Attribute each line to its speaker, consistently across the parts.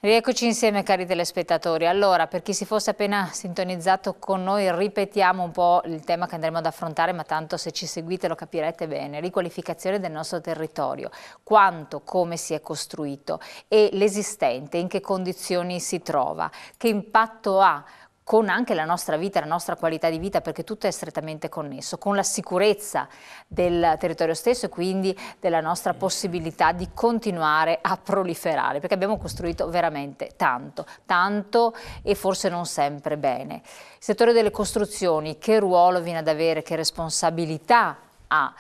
Speaker 1: Rieccoci insieme cari telespettatori. Allora, per chi si fosse appena sintonizzato con noi, ripetiamo un po' il tema che andremo ad affrontare, ma tanto se ci seguite lo capirete bene. Riqualificazione del nostro territorio, quanto, come si è costruito e l'esistente, in che condizioni si trova, che impatto ha con anche la nostra vita, la nostra qualità di vita, perché tutto è strettamente connesso, con la sicurezza del territorio stesso e quindi della nostra possibilità di continuare a proliferare, perché abbiamo costruito veramente tanto, tanto e forse non sempre bene. Il settore delle costruzioni, che ruolo viene ad avere, che responsabilità ha?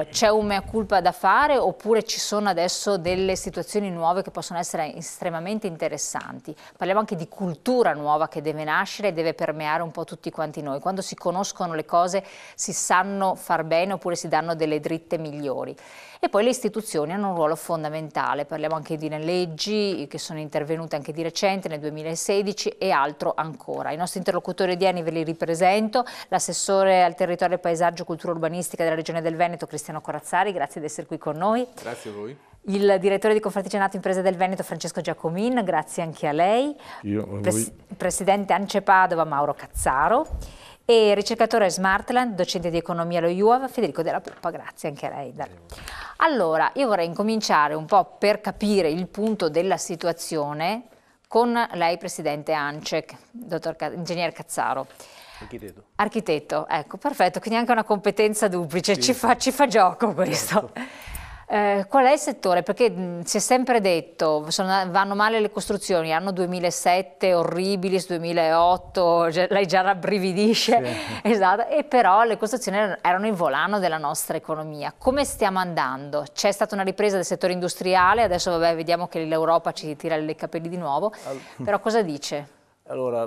Speaker 1: C'è un mea culpa da fare oppure ci sono adesso delle situazioni nuove che possono essere estremamente interessanti? Parliamo anche di cultura nuova che deve nascere e deve permeare un po' tutti quanti noi. Quando si conoscono le cose si sanno far bene oppure si danno delle dritte migliori. E poi le istituzioni hanno un ruolo fondamentale, parliamo anche di leggi che sono intervenute anche di recente nel 2016 e altro ancora. I nostri interlocutori odierni ve li ripresento: l'assessore al territorio, al paesaggio, cultura urbanistica della Regione del Veneto Cristiano Corazzari, grazie di essere qui con noi.
Speaker 2: Grazie a voi.
Speaker 1: Il direttore di Confartigianato Imprese del Veneto Francesco Giacomin, grazie anche a lei. Presidente Ance Padova Mauro Cazzaro e ricercatore Smartland, docente di economia allo IUAV Federico Della Puppa, grazie anche a lei. Allora, io vorrei incominciare un po' per capire il punto della situazione con lei, presidente ANCE, ingegner Cazzaro. Architetto, ecco, perfetto, quindi anche una competenza duplice, sì. ci fa gioco questo. Certo. Qual è il settore? Perché si è sempre detto, vanno male le costruzioni, anno 2007, orribili, 2008, lei già rabbrividisce, sì. Esatto, e però le costruzioni erano il volano della nostra economia. Come stiamo andando? C'è stata una ripresa del settore industriale, adesso vabbè, vediamo che l'Europa ci tira le capelli di nuovo, però cosa dice?
Speaker 3: Allora,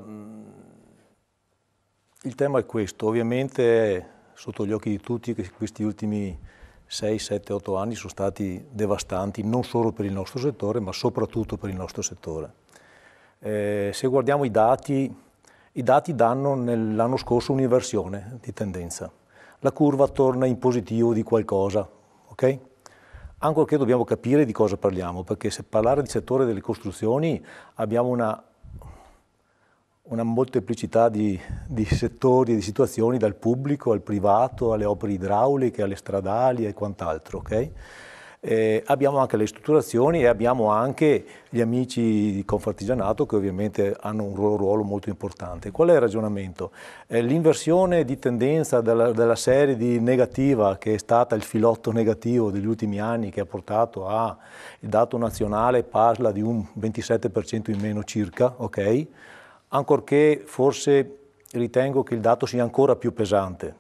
Speaker 3: il tema è questo, ovviamente è sotto gli occhi di tutti che questi ultimi 6, 7, 8 anni sono stati devastanti non solo per il nostro settore ma soprattutto per il nostro settore. Se guardiamo i dati danno nell'anno scorso un'inversione di tendenza. La curva torna in positivo di qualcosa, ok? Ancorché dobbiamo capire di cosa parliamo, perché se parlare di settore delle costruzioni abbiamo una molteplicità di settori e di situazioni, dal pubblico al privato, alle opere idrauliche, alle stradali e quant'altro. Okay? Abbiamo anche le strutturazioni e abbiamo anche gli amici di Confartigianato che ovviamente hanno un ruolo molto importante. Qual è il ragionamento? L'inversione di tendenza della serie di negativa, che è stata il filotto negativo degli ultimi anni, che ha portato il dato nazionale parla di un 27% in meno circa, ok? Ancorché forse ritengo che il dato sia ancora più pesante,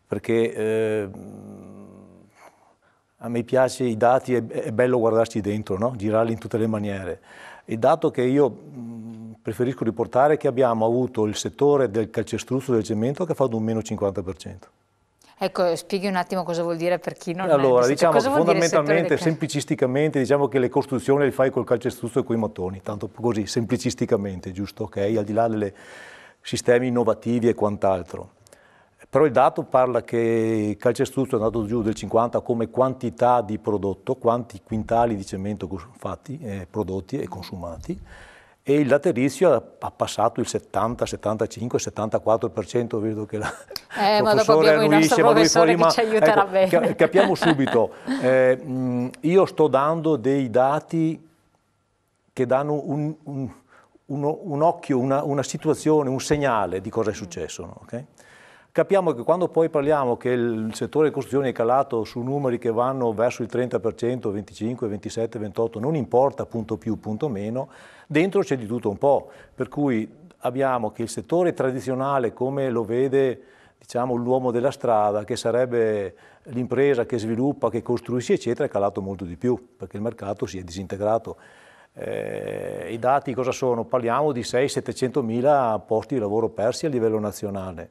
Speaker 3: perché a me piace i dati, è bello guardarci dentro, no? Girarli in tutte le maniere. Il dato che io preferisco riportare è che abbiamo avuto il settore del calcestruzzo del cemento che ha fatto un meno 50%.
Speaker 1: Ecco, spieghi un attimo cosa vuol dire per chi non
Speaker 3: allora,
Speaker 1: è...
Speaker 3: diciamo che fondamentalmente, semplicisticamente, diciamo che le costruzioni le fai col calcestruzzo e coi mattoni, tanto così, semplicisticamente, giusto? Ok? Al di là dei sistemi innovativi e quant'altro. Però il dato parla che il calcestruzzo è andato giù del 50 come quantità di prodotto, quanti quintali di cemento fatti, prodotti e consumati, e il laterizio ha passato il 70, 75, 74%, vedo che la
Speaker 1: ma dopo abbiamo il nostro professore che ci aiuterà bene.
Speaker 3: Capiamo subito, io sto dando dei dati che danno un occhio, una situazione, un segnale di cosa è successo. No? Okay? Capiamo che quando poi parliamo che il settore delle costruzioni è calato su numeri che vanno verso il 30%, 25, 27, 28, non importa punto più, punto meno, dentro c'è di tutto un po', per cui abbiamo che il settore tradizionale, come lo vede diciamo l'uomo della strada, che sarebbe l'impresa che sviluppa, che costruisce eccetera, è calato molto di più, perché il mercato si è disintegrato. I dati cosa sono? Parliamo di 600-700 mila posti di lavoro persi a livello nazionale.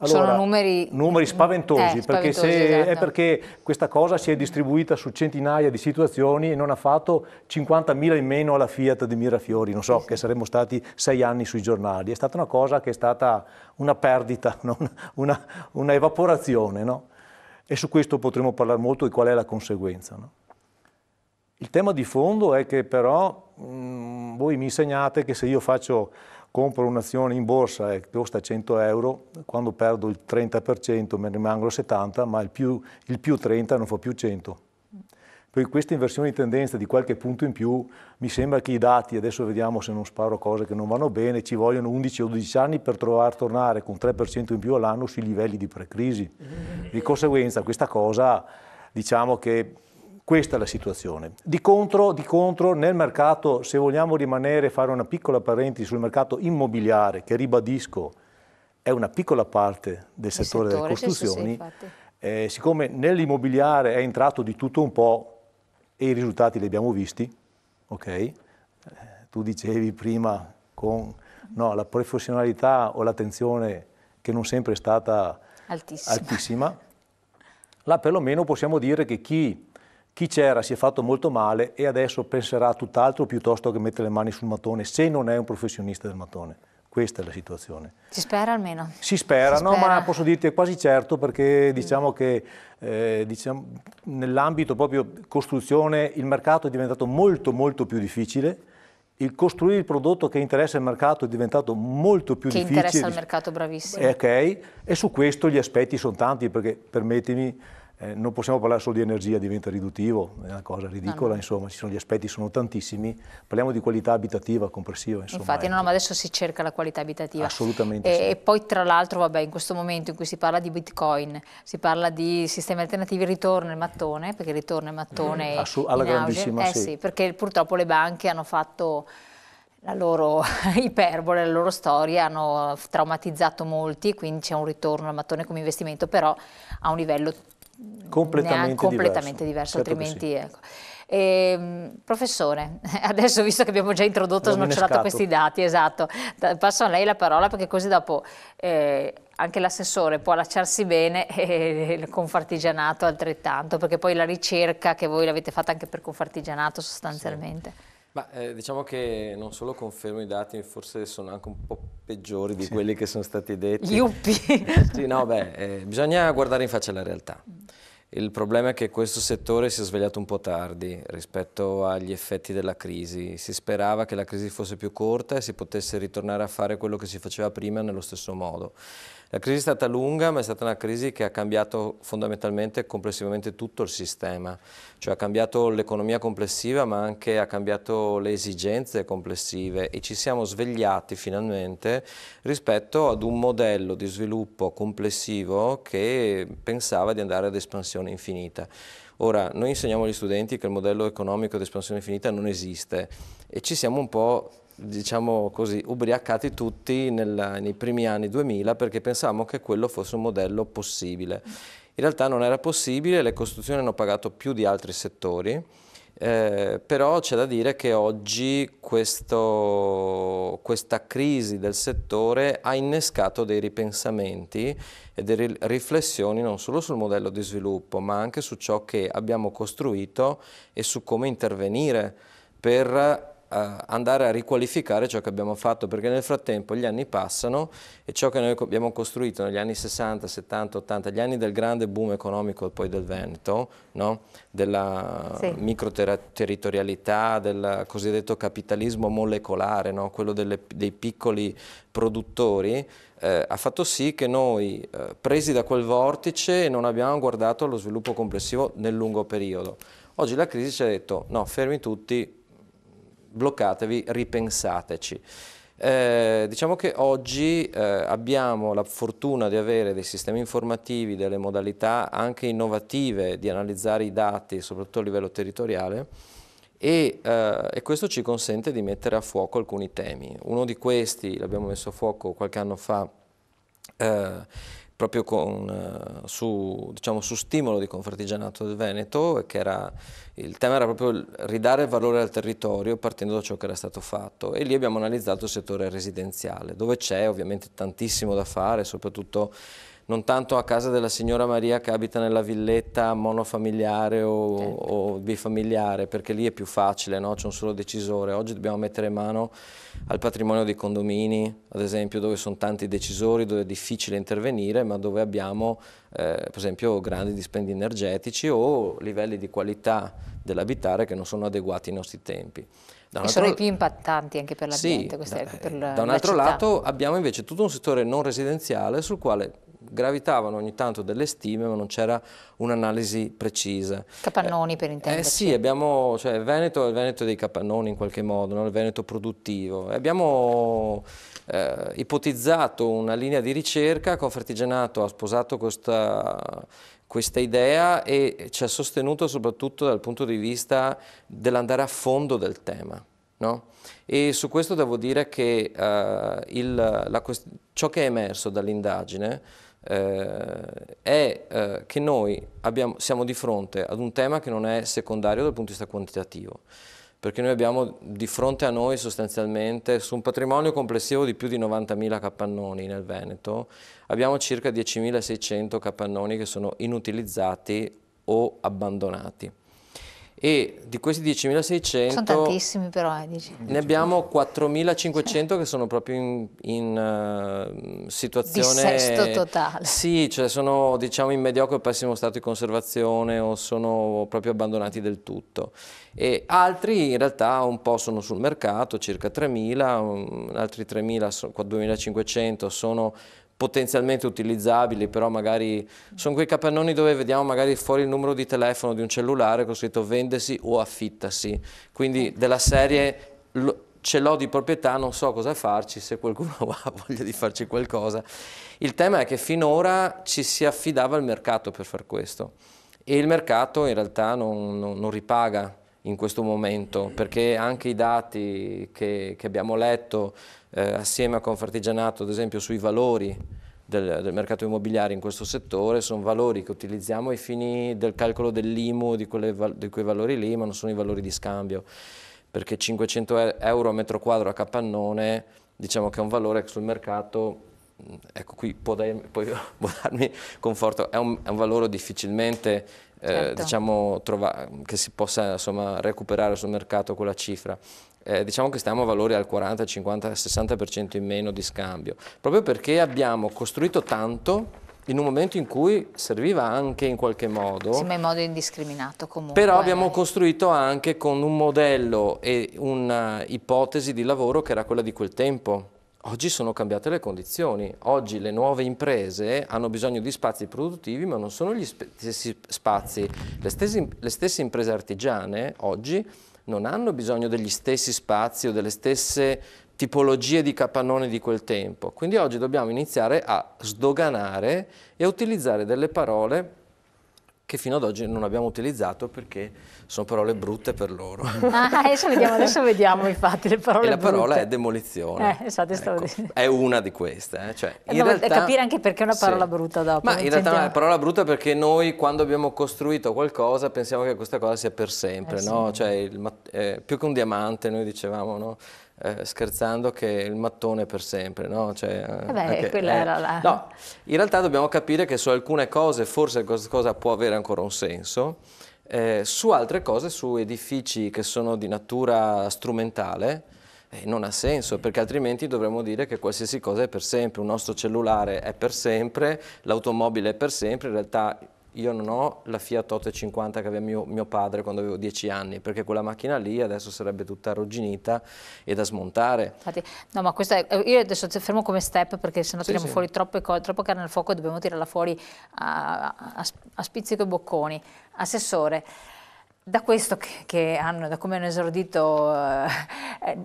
Speaker 3: Allora,
Speaker 1: sono numeri
Speaker 3: spaventosi, perché
Speaker 1: esatto.
Speaker 3: È perché questa cosa si è distribuita su centinaia di situazioni e non ha fatto 50.000 in meno alla Fiat di Mirafiori, non so, che saremmo stati 6 anni sui giornali. È stata una cosa che è stata una perdita, no? una evaporazione, no? E su questo potremo parlare molto di qual è la conseguenza. No? Il tema di fondo è che però voi mi insegnate che se io compro un'azione in borsa e costa 100 euro, quando perdo il 30% me ne rimangono 70, ma il più 30 non fa più 100. Per questa inversione di tendenza di qualche punto in più, mi sembra che i dati, adesso vediamo se non sparo cose che non vanno bene, ci vogliono 11 o 12 anni per tornare con 3% in più all'anno sui livelli di pre-crisi. Di conseguenza questa cosa, diciamo che questa è la situazione. Di contro nel mercato, se vogliamo fare una piccola parentesi sul mercato immobiliare, che ribadisco è una piccola parte del settore delle costruzioni, siccome nell'immobiliare è entrato di tutto un po' e i risultati li abbiamo visti, ok? Tu dicevi prima con la professionalità o l'attenzione che non sempre è stata altissima. Là perlomeno possiamo dire che chi c'era si è fatto molto male e adesso penserà a tutt'altro piuttosto che mettere le mani sul mattone se non è un professionista del mattone. Questa è la situazione.
Speaker 1: Si spera almeno?
Speaker 3: Si spera, no, ma posso dirti è quasi certo perché diciamo che nell'ambito proprio costruzione il mercato è diventato molto molto più difficile. Il costruire il prodotto che interessa il mercato è diventato molto più difficile.
Speaker 1: Che interessa il mercato, bravissimo.
Speaker 3: Ok, e su questo gli aspetti sono tanti perché, permettimi, non possiamo parlare solo di energia, diventa riduttivo, è una cosa ridicola, insomma, gli aspetti sono tantissimi, parliamo di qualità abitativa complessiva. Insomma,
Speaker 1: infatti, no, ma adesso si cerca la qualità abitativa.
Speaker 3: Assolutamente sì.
Speaker 1: E poi tra l'altro, vabbè, in questo momento in cui si parla di Bitcoin, si parla di sistemi alternativi, ritorna il mattone, perché ritorna il mattone
Speaker 3: alla grandissima,
Speaker 1: sì, perché purtroppo le banche hanno fatto la loro iperbole, la loro storia, hanno traumatizzato molti, quindi c'è un ritorno al mattone come investimento, però a un livello completamente diverso, certo, altrimenti ecco. Professore, adesso visto che abbiamo già introdotto, snocciolato questi dati, esatto, passo a lei la parola perché così dopo anche l'assessore può lasciarsi bene e il Confartigianato altrettanto, perché poi la ricerca che voi l'avete fatta anche per Confartigianato sostanzialmente.
Speaker 2: Sì. Ma diciamo che non solo confermo i dati, forse sono anche un po' peggiori di quelli che sono stati detti.
Speaker 1: Yuppi!
Speaker 2: Sì, no, bisogna guardare in faccia la realtà. Il problema è che questo settore si è svegliato un po' tardi rispetto agli effetti della crisi. Si sperava che la crisi fosse più corta e si potesse ritornare a fare quello che si faceva prima nello stesso modo. La crisi è stata lunga, ma è stata una crisi che ha cambiato fondamentalmente e complessivamente tutto il sistema, cioè ha cambiato l'economia complessiva, ma anche ha cambiato le esigenze complessive e ci siamo svegliati finalmente rispetto ad un modello di sviluppo complessivo che pensava di andare ad espansione infinita. Ora, noi insegniamo agli studenti che il modello economico di espansione infinita non esiste e ci siamo un po', diciamo così, ubriacati tutti nei primi anni 2000 perché pensavamo che quello fosse un modello possibile. In realtà non era possibile, le costruzioni hanno pagato più di altri settori, però c'è da dire che oggi questa crisi del settore ha innescato dei ripensamenti e delle riflessioni non solo sul modello di sviluppo, ma anche su ciò che abbiamo costruito e su come intervenire per andare a riqualificare ciò che abbiamo fatto, perché nel frattempo gli anni passano e ciò che noi abbiamo costruito negli anni 60, 70, 80, gli anni del grande boom economico poi del Veneto, no? Della microterritorialità, del cosiddetto capitalismo molecolare, no? Quello dei piccoli produttori, ha fatto sì che noi, presi da quel vortice, non abbiamo guardato allo sviluppo complessivo nel lungo periodo. Oggi la crisi ci ha detto no, fermi tutti, bloccatevi, ripensateci. Diciamo che oggi abbiamo la fortuna di avere dei sistemi informativi, delle modalità anche innovative di analizzare i dati, soprattutto a livello territoriale, e questo ci consente di mettere a fuoco alcuni temi. Uno di questi l'abbiamo messo a fuoco qualche anno fa proprio su stimolo di Confartigianato del Veneto, il tema era proprio ridare valore al territorio partendo da ciò che era stato fatto, e lì abbiamo analizzato il settore residenziale, dove c'è ovviamente tantissimo da fare, soprattutto non tanto a casa della signora Maria che abita nella villetta monofamiliare o bifamiliare, perché lì è più facile, no? C'è un solo decisore. Oggi dobbiamo mettere mano al patrimonio dei condomini, ad esempio, dove sono tanti decisori, dove è difficile intervenire, ma dove abbiamo per esempio grandi dispendi energetici o livelli di qualità dell'abitare che non sono adeguati ai nostri tempi.
Speaker 1: E sono i più impattanti anche per l'ambiente,
Speaker 2: da un altro lato abbiamo invece tutto un settore non residenziale sul quale gravitavano ogni tanto delle stime, ma non c'era un'analisi precisa.
Speaker 1: Capannoni per intenderci.
Speaker 2: Sì, abbiamo, cioè il Veneto è il Veneto dei capannoni in qualche modo, no? Il Veneto produttivo. Abbiamo ipotizzato una linea di ricerca, Confartigianato ha sposato questa idea e ci ha sostenuto soprattutto dal punto di vista dell'andare a fondo del tema, no? E su questo devo dire che ciò che è emerso dall'indagine è che noi siamo di fronte ad un tema che non è secondario dal punto di vista quantitativo, perché noi abbiamo di fronte a noi sostanzialmente, su un patrimonio complessivo di più di 90.000 capannoni nel Veneto, abbiamo circa 10.600 capannoni che sono inutilizzati o abbandonati. E di questi 10.600
Speaker 1: sono tantissimi però, dici.
Speaker 2: Ne abbiamo 4.500 che sono proprio in situazione
Speaker 1: dissesto totale.
Speaker 2: Sì, cioè sono diciamo in mediocre o pessimo stato di conservazione o sono proprio abbandonati del tutto. E altri in realtà un po' sono sul mercato, circa 3.000, altri 3.000, 2.500 sono potenzialmente utilizzabili, però magari sono quei capannoni dove vediamo magari fuori il numero di telefono di un cellulare con scritto vendesi o affittasi, quindi della serie ce l'ho di proprietà, non so cosa farci, se qualcuno ha voglia di farci qualcosa. Il tema è che finora ci si affidava al mercato per far questo e il mercato in realtà non ripaga in questo momento, perché anche i dati che abbiamo letto assieme a Confartigianato, ad esempio sui valori del mercato immobiliare in questo settore, sono valori che utilizziamo ai fini del calcolo dell'IMU di quei valori lì, ma non sono i valori di scambio, perché 500 euro a metro quadro a capannone, diciamo che è un valore che sul mercato, ecco qui può darmi conforto, è un valore difficilmente
Speaker 1: certo.
Speaker 2: diciamo, che si possa insomma, recuperare sul mercato quella cifra. Diciamo che stiamo a valori al 40, 50, 60% in meno di scambio, proprio perché abbiamo costruito tanto in un momento in cui serviva anche in qualche modo.
Speaker 1: Sì, ma in modo indiscriminato comunque.
Speaker 2: Però abbiamo costruito anche con un modello e una ipotesi di lavoro che era quella di quel tempo. Oggi sono cambiate le condizioni, oggi le nuove imprese hanno bisogno di spazi produttivi, ma non sono gli stessi spazi. Le stesse imprese artigiane oggi non hanno bisogno degli stessi spazi o delle stesse tipologie di capannone di quel tempo. Quindi oggi dobbiamo iniziare a sdoganare e a utilizzare delle parole che fino ad oggi non abbiamo utilizzato perché sono parole brutte per loro.
Speaker 1: Adesso vediamo infatti le parole brutte.
Speaker 2: E la parola è demolizione.
Speaker 1: Esatto,
Speaker 2: ecco, è una di queste. Cioè,
Speaker 1: in realtà, capire anche perché è una parola brutta dopo.
Speaker 2: Ma in realtà è una parola brutta perché noi quando abbiamo costruito qualcosa pensiamo che questa cosa sia per sempre, no? Cioè, più che un diamante noi dicevamo, no? Scherzando che il mattone è per sempre, no? Cioè,
Speaker 1: quella era la...
Speaker 2: No, in realtà dobbiamo capire che su alcune cose forse questa cosa può avere ancora un senso, su altre cose, su edifici che sono di natura strumentale, non ha senso, perché altrimenti dovremmo dire che qualsiasi cosa è per sempre, un nostro cellulare è per sempre, l'automobile è per sempre, in realtà io non ho la Fiat 850 che aveva mio padre quando avevo 10 anni, perché quella macchina lì adesso sarebbe tutta arrugginita e da smontare.
Speaker 1: Infatti, no, ma questa io adesso ti fermo come step perché sennò tiriamo fuori troppo carne al fuoco e dobbiamo tirarla fuori a spizzico e bocconi. Assessore, da questo da come hanno esordito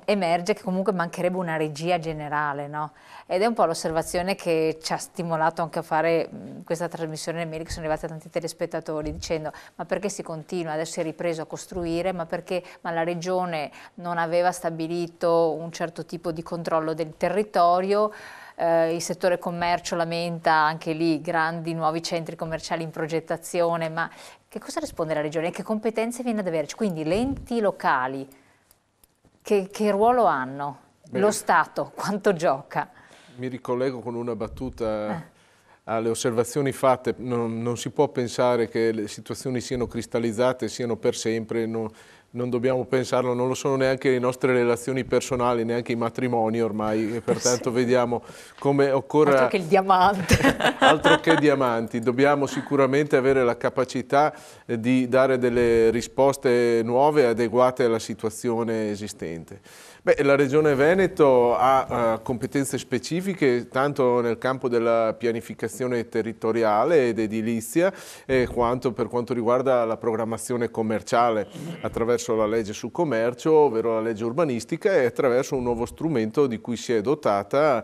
Speaker 1: emerge che comunque mancherebbe una regia generale, no? Ed è un po' l'osservazione che ci ha stimolato anche a fare questa trasmissione nel mail, che sono arrivati tanti telespettatori dicendo ma perché si continua, adesso si è ripreso a costruire, ma la regione non aveva stabilito un certo tipo di controllo del territorio. Il settore commercio lamenta anche lì grandi nuovi centri commerciali in progettazione, ma che cosa risponde la regione? Che competenze viene ad averci? Quindi le enti locali, che ruolo hanno? Lo Stato, quanto gioca?
Speaker 4: Mi ricollego con una battuta alle osservazioni fatte, non si può pensare che le situazioni siano cristallizzate, siano per sempre, non dobbiamo pensarlo, non lo sono neanche le nostre relazioni personali, neanche i matrimoni ormai, e pertanto vediamo come occorre...
Speaker 1: Altro che il diamante.
Speaker 4: Altro che diamanti, dobbiamo sicuramente avere la capacità di dare delle risposte nuove, adeguate alla situazione esistente. Beh, la Regione Veneto ha competenze specifiche tanto nel campo della pianificazione territoriale ed edilizia quanto per quanto riguarda la programmazione commerciale attraverso la legge sul commercio, ovvero la legge urbanistica, e attraverso un nuovo strumento di cui si è dotata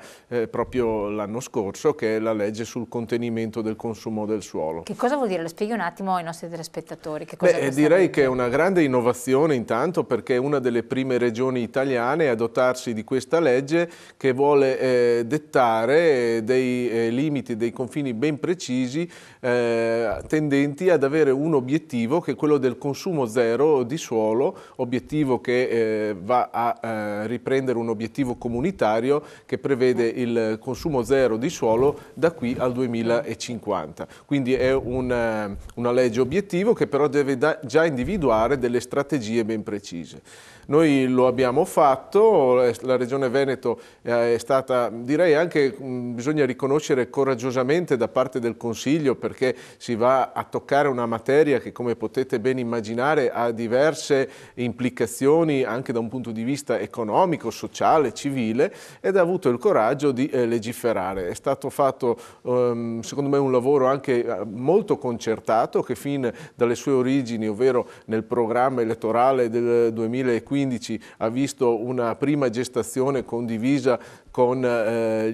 Speaker 4: proprio l'anno scorso, che è la legge sul contenimento del consumo del suolo.
Speaker 1: Che cosa vuol dire? Lo spieghi un attimo ai nostri telespettatori. Che cosa
Speaker 4: direi che è una grande innovazione intanto perché è una delle prime regioni italiane a dotarsi di questa legge che vuole dettare dei limiti, dei confini ben precisi tendenti ad avere un obiettivo che è quello del consumo zero di suolo, obiettivo che va a riprendere un obiettivo comunitario che prevede il consumo zero di suolo da qui al 2050. Quindi è una legge obiettivo che però deve già individuare delle strategie ben precise. Noi lo abbiamo fatto, la Regione Veneto è stata, direi anche, bisogna riconoscere coraggiosamente da parte del Consiglio, perché si va a toccare una materia che, come potete ben immaginare, ha diverse implicazioni anche da un punto di vista economico, sociale, civile, ed ha avuto il coraggio di legiferare. È stato fatto, secondo me, un lavoro anche molto concertato che fin dalle sue origini, ovvero nel programma elettorale del 2015, ha visto una prima gestazione condivisa con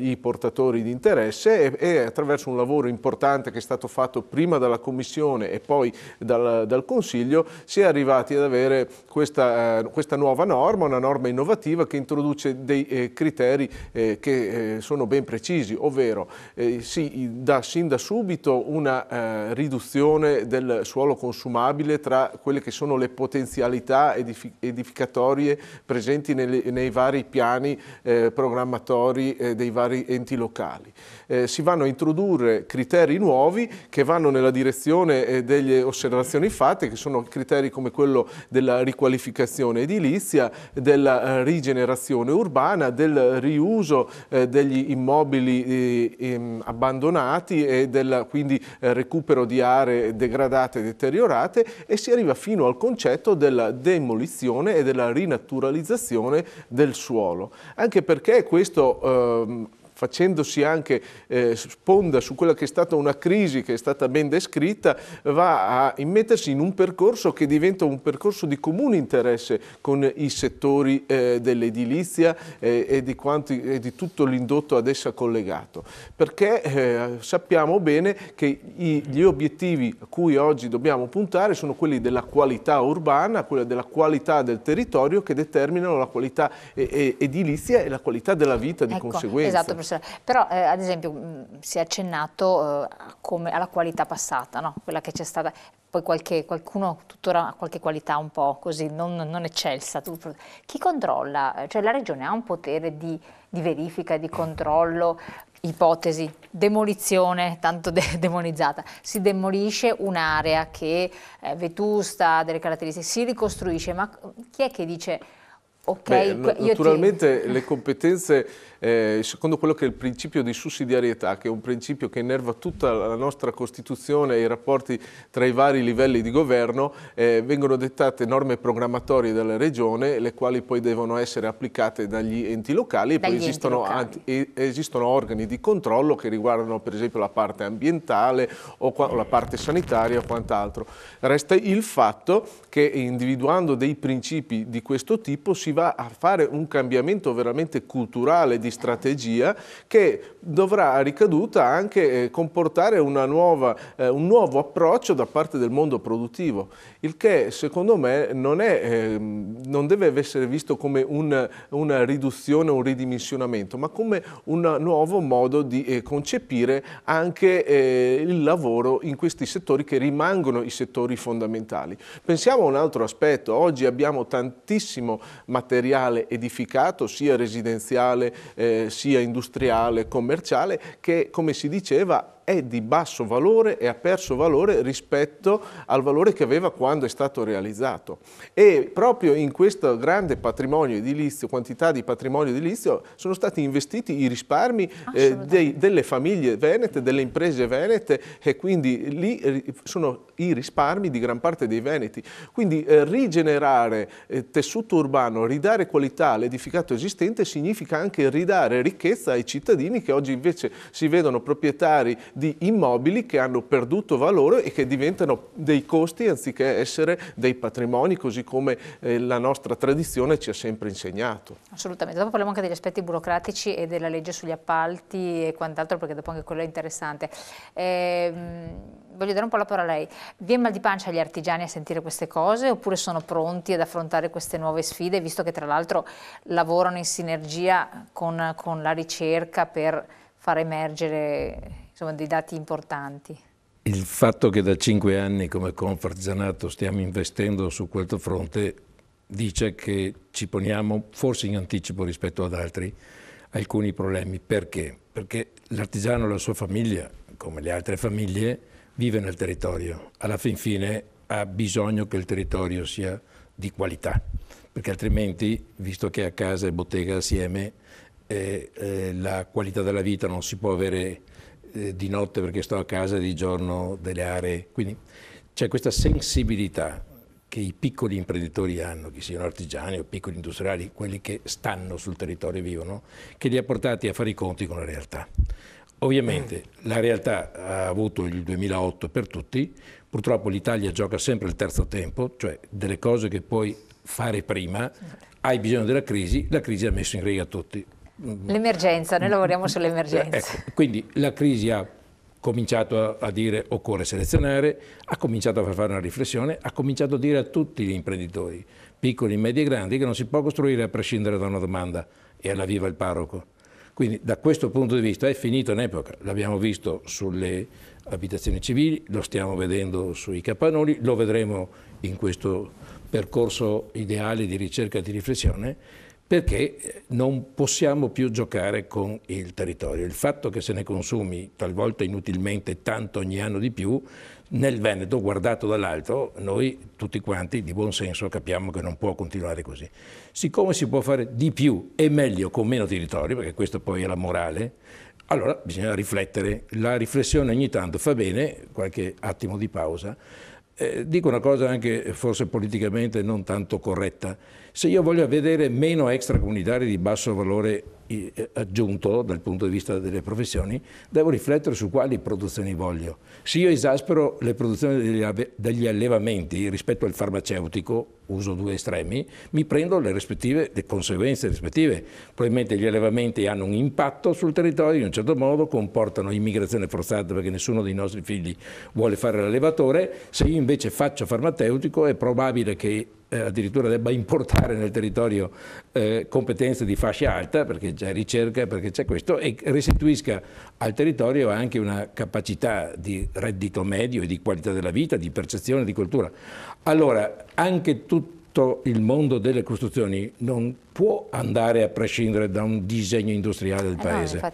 Speaker 4: i portatori di interesse e attraverso un lavoro importante che è stato fatto prima dalla Commissione e poi dal Consiglio si è arrivati ad avere questa nuova norma, una norma innovativa che introduce dei criteri che sono ben precisi, ovvero si dà sin da subito una riduzione del suolo consumabile tra quelle che sono le potenzialità edificatorie presenti nei vari piani programmatori dei vari enti locali. Si vanno a introdurre criteri nuovi che vanno nella direzione delle osservazioni fatte, che sono criteri come quello della riqualificazione edilizia, della rigenerazione urbana, del riuso degli immobili abbandonati e del quindi recupero di aree degradate e deteriorate, e si arriva fino al concetto della demolizione e della rinaturalizzazione del suolo. Anche perché questo facendosi anche sponda su quella che è stata una crisi che è stata ben descritta, va a immettersi in un percorso che diventa un percorso di comune interesse con i settori dell'edilizia e di tutto l'indotto ad essa collegato, perché sappiamo bene che gli obiettivi a cui oggi dobbiamo puntare sono quelli della qualità urbana, quella della qualità del territorio, che determinano la qualità edilizia e la qualità della vita di conseguenza.
Speaker 1: Esatto, professore. Però ad esempio si è accennato alla qualità passata, no? Quella che c'è stata, poi qualcuno tuttora ha qualche qualità un po' così, non eccelsa. Chi controlla? Cioè la Regione ha un potere di verifica, di controllo? Ipotesi, demolizione, tanto demonizzata, si demolisce un'area che è vetusta, ha delle caratteristiche, si ricostruisce, ma chi è che dice... Okay,
Speaker 4: naturalmente le competenze, secondo quello che è il principio di sussidiarietà, che è un principio che innerva tutta la nostra Costituzione e i rapporti tra i vari livelli di governo, vengono dettate norme programmatorie dalla Regione, le quali poi devono essere applicate dagli enti locali, e poi esistono organi di controllo che riguardano per esempio la parte ambientale o la parte sanitaria o quant'altro. Resta il fatto che individuando dei principi di questo tipo si va a fare un cambiamento veramente culturale di strategia che dovrà a ricaduta anche comportare un nuovo approccio da parte del mondo produttivo, il che secondo me non deve essere visto come una riduzione o un ridimensionamento, ma come un nuovo modo di concepire anche il lavoro in questi settori che rimangono i settori fondamentali. Pensiamo a un altro aspetto: oggi abbiamo tantissimo materiale edificato, sia residenziale, sia industriale, commerciale, che, come si diceva, è di basso valore e ha perso valore rispetto al valore che aveva quando è stato realizzato. E proprio in questo grande patrimonio edilizio, quantità di patrimonio edilizio, sono stati investiti i risparmi delle famiglie venete, delle imprese venete, e quindi lì sono i risparmi di gran parte dei veneti. Quindi rigenerare tessuto urbano, ridare qualità all'edificato esistente significa anche ridare ricchezza ai cittadini che oggi invece si vedono proprietari di immobili che hanno perduto valore e che diventano dei costi anziché essere dei patrimoni, così come la nostra tradizione ci ha sempre insegnato.
Speaker 1: Assolutamente, dopo parliamo anche degli aspetti burocratici e della legge sugli appalti e quant'altro, perché dopo anche quello è interessante. Voglio dare un po' la parola a lei. Viene mal di pancia agli artigiani a sentire queste cose, oppure sono pronti ad affrontare queste nuove sfide, visto che tra l'altro lavorano in sinergia con la ricerca per far emergere, insomma, dei dati importanti?
Speaker 5: Il fatto che da 5 anni come Confartigianato stiamo investendo su questo fronte dice che ci poniamo forse in anticipo rispetto ad altri alcuni problemi. Perché? Perché l'artigiano e la sua famiglia, come le altre famiglie, vive nel territorio. Alla fin fine ha bisogno che il territorio sia di qualità, perché altrimenti, visto che a casa e bottega assieme, la qualità della vita non si può avere di notte perché sto a casa, di giorno delle aree. Quindi c'è questa sensibilità che i piccoli imprenditori hanno, che siano artigiani o piccoli industriali, quelli che stanno sul territorio e vivono, che li ha portati a fare i conti con la realtà. Ovviamente la realtà ha avuto il 2008 per tutti, purtroppo l'Italia gioca sempre il terzo tempo, cioè delle cose che puoi fare prima, hai bisogno della crisi, la crisi ha messo in riga tutti.
Speaker 1: L'emergenza, noi lavoriamo sull'emergenza.
Speaker 5: Ecco, quindi la crisi ha cominciato a dire occorre selezionare, ha cominciato a fare una riflessione, ha cominciato a dire a tutti gli imprenditori, piccoli, medi e grandi, che non si può costruire a prescindere da una domanda e alla viva il parroco. Quindi da questo punto di vista è finito un'epoca, l'abbiamo visto sulle abitazioni civili, lo stiamo vedendo sui capannoni, lo vedremo in questo percorso ideale di ricerca e di riflessione, perché non possiamo più giocare con il territorio. Il fatto che se ne consumi talvolta inutilmente tanto ogni anno di più, nel Veneto, guardato dall'alto, noi tutti quanti di buon senso capiamo che non può continuare così. Siccome si può fare di più e meglio con meno territorio, perché questo poi è la morale, allora bisogna riflettere. La riflessione ogni tanto fa bene, qualche attimo di pausa. Dico una cosa anche forse politicamente non tanto corretta. Se io voglio vedere meno extracomunitari di basso valore aggiunto dal punto di vista delle professioni, devo riflettere su quali produzioni voglio. Se io esaspero le produzioni degli allevamenti rispetto al farmaceutico, uso due estremi, mi prendo le conseguenze rispettive. Probabilmente gli allevamenti hanno un impatto sul territorio, in un certo modo comportano immigrazione forzata perché nessuno dei nostri figli vuole fare l'allevatore. Se io invece faccio farmaceutico è probabile che addirittura debba importare nel territorio competenze di fascia alta, perché c'è ricerca, perché c'è questo, e restituisca al territorio anche una capacità di reddito medio e di qualità della vita, di percezione, di cultura. Allora, anche tutto il mondo delle costruzioni non può andare a prescindere da un disegno industriale del paese, no,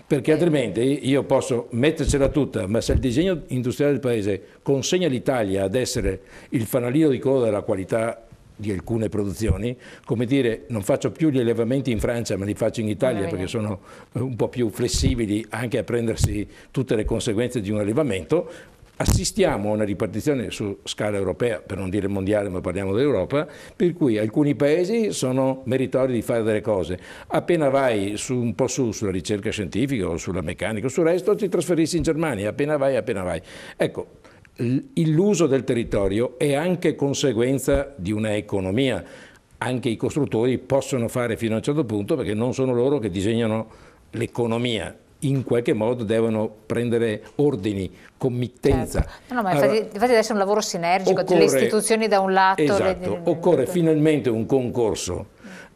Speaker 5: perché altrimenti io posso mettercela tutta, ma se il disegno industriale del paese consegna l'Italia ad essere il fanalino di coda della qualità di alcune produzioni, come dire non faccio più gli allevamenti in Francia ma li faccio in Italia perché sono un po' più flessibili anche a prendersi tutte le conseguenze di un allevamento, assistiamo a una ripartizione su scala europea, per non dire mondiale, ma parliamo dell'Europa, per cui alcuni paesi sono meritori di fare delle cose. Appena vai un po' sulla ricerca scientifica o sulla meccanica o sul resto, ti trasferisci in Germania, appena vai. Ecco, l'uso del territorio è anche conseguenza di una economia. Anche i costruttori possono fare fino a un certo punto, perché non sono loro che disegnano l'economia. In qualche modo devono prendere ordini, committenza.
Speaker 1: Certo. No, ma infatti deve essere un lavoro sinergico delle istituzioni da un lato.
Speaker 5: Esatto, occorre finalmente un concorso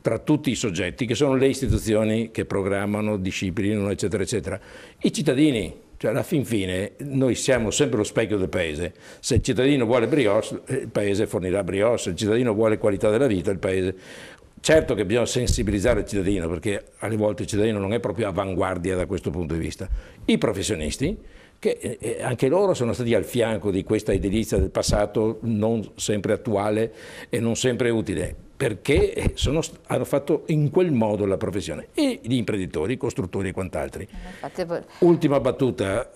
Speaker 5: tra tutti i soggetti che sono le istituzioni che programmano, disciplinano, eccetera, eccetera. I cittadini, cioè alla fin fine noi siamo sempre lo specchio del paese. Se il cittadino vuole brioche, il paese fornirà brioche, se il cittadino vuole qualità della vita, il paese... Certo che bisogna sensibilizzare il cittadino, perché alle volte il cittadino non è proprio avanguardia da questo punto di vista. I professionisti, che anche loro sono stati al fianco di questa edilizia del passato non sempre attuale e non sempre utile, perché hanno fatto in quel modo la professione, e gli imprenditori, i costruttori e quant'altri. Ultima battuta,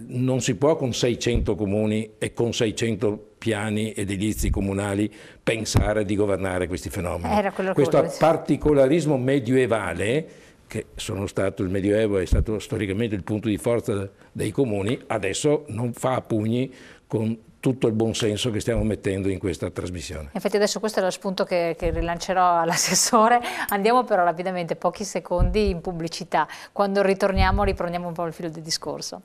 Speaker 5: non si può con 600 comuni e con 600 piani edilizi comunali pensare di governare questi fenomeni. Questo particolarismo medioevale, che il Medioevo è stato storicamente il punto di forza dei comuni, adesso non fa a pugni con tutto il buon senso che stiamo mettendo in questa trasmissione.
Speaker 1: Infatti adesso questo è lo spunto che rilancerò all'assessore. Andiamo però rapidamente, pochi secondi in pubblicità. Quando ritorniamo riprendiamo un po' il filo del discorso.